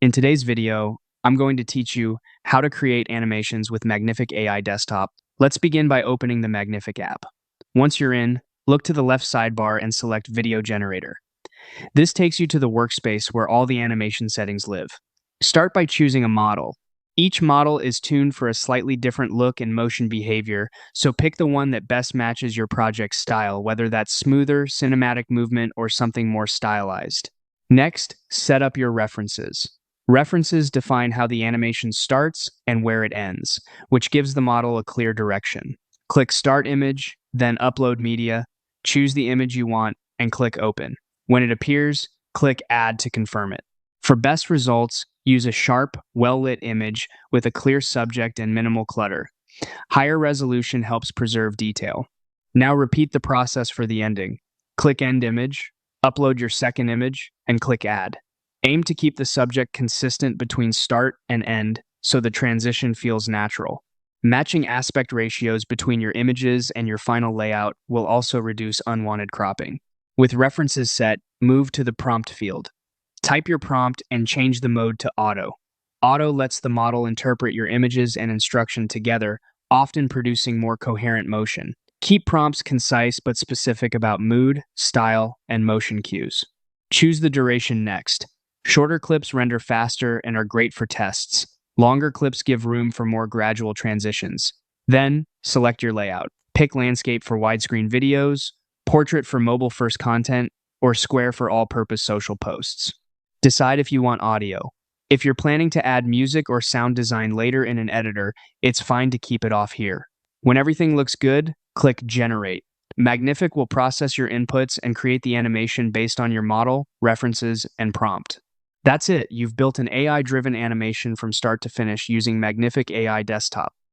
In today's video, I'm going to teach you how to create animations with Magnific AI Desktop. Let's begin by opening the Magnific app. Once you're in, look to the left sidebar and select Video Generator. This takes you to the workspace where all the animation settings live. Start by choosing a model. Each model is tuned for a slightly different look and motion behavior, so pick the one that best matches your project's style, whether that's smoother, cinematic movement, or something more stylized. Next, set up your references. References define how the animation starts and where it ends, which gives the model a clear direction. Click Start Image, then Upload Media, choose the image you want, and click Open. When it appears, click Add to confirm it. For best results, use a sharp, well-lit image with a clear subject and minimal clutter. Higher resolution helps preserve detail. Now repeat the process for the ending. Click End Image, upload your second image, and click Add. Aim to keep the subject consistent between start and end so the transition feels natural. Matching aspect ratios between your images and your final layout will also reduce unwanted cropping. With references set, move to the prompt field. Type your prompt and change the mode to Auto. Auto lets the model interpret your images and instruction together, often producing more coherent motion. Keep prompts concise but specific about mood, style, and motion cues. Choose the duration next. Shorter clips render faster and are great for tests. Longer clips give room for more gradual transitions. Then, select your layout. Pick landscape for widescreen videos, portrait for mobile-first content, or square for all-purpose social posts. Decide if you want audio. If you're planning to add music or sound design later in an editor, it's fine to keep it off here. When everything looks good, click Generate. Magnific will process your inputs and create the animation based on your model, references, and prompt. That's it. You've built an AI-driven animation from start to finish using Magnific AI Desktop.